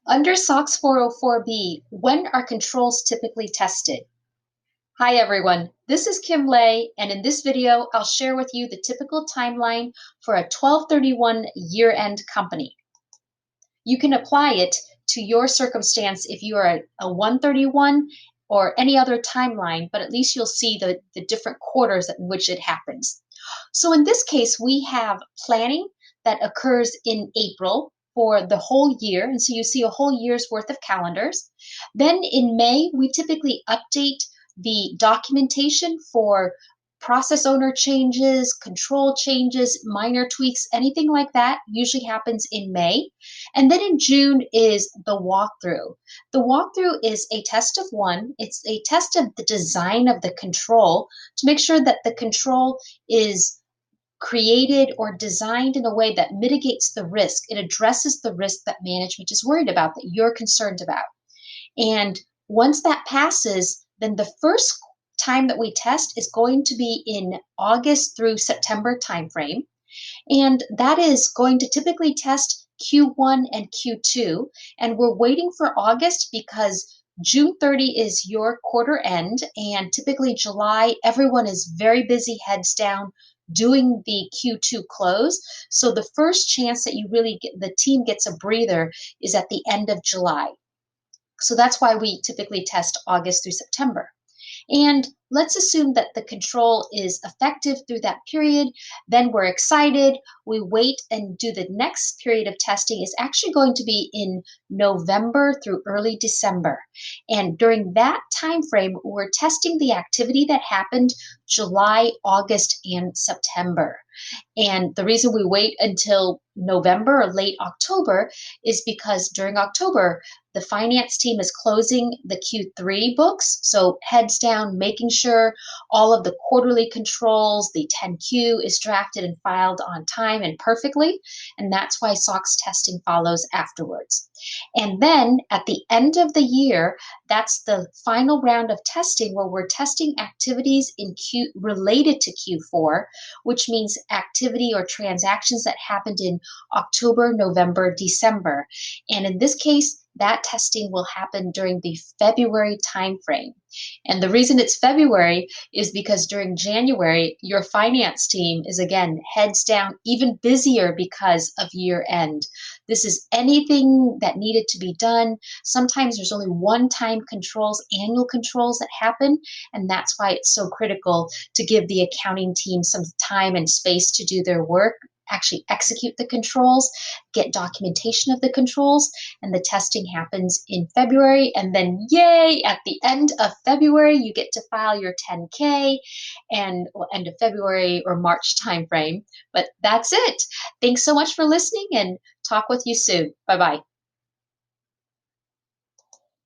Under SOX 404B, when are controls typically tested? Hi everyone, this is Kim Lay, and in this video, I'll share with you the typical timeline for a 12/31 year-end company. You can apply it to your circumstance if you are a 1/31 or any other timeline, but at least you'll see the different quarters in which it happens. So in this case, we have planning that occurs in April for the whole year. And so you see a whole year's worth of calendars. Then in May, we typically update the documentation for process owner changes, control changes, minor tweaks, anything like that usually happens in May. And then in June is the walkthrough. The walkthrough is a test of one. It's a test of the design of the control to make sure that the control is created or designed in a way that mitigates the risk. It addresses the risk that management is worried about, that you're concerned about. And once that passes, then the first time that we test is going to be in August through September timeframe. And that is going to typically test Q1 and Q2. And we're waiting for August because June 30 is your quarter end, and typically July, everyone is very busy, heads down, doing the Q2 close. So the first chance that you really get, the team gets a breather is at the end of July. So that's why we typically test August through September. And let's assume that the control is effective through that period. Then we're excited. We wait and do the next period of testing is actually going to be in November through early December. And during that time frame, we're testing the activity that happened July, August, and September. And the reason we wait until November or late October is because during October, the finance team is closing the Q3 books. So heads down, making sure all of the quarterly controls, the 10Q is drafted and filed on time and perfectly. And that's why SOX testing follows afterwards. And then at the end of the year, that's the final round of testing where we're testing activities in related to Q4, which means activity or transactions that happened in October, November, December. And in this case, that testing will happen during the February timeframe. And the reason it's February is because during January, your finance team is again heads down, even busier because of year end. This is anything that needed to be done. Sometimes there's only one-time controls, annual controls that happen, and that's why it's so critical to give the accounting team some time and space to do their work, actually execute the controls, get documentation of the controls, and the testing happens in February. And then, yay, at the end of February, you get to file your 10K and end of February or March timeframe. But that's it. Thanks so much for listening and talk with you soon. Bye-bye.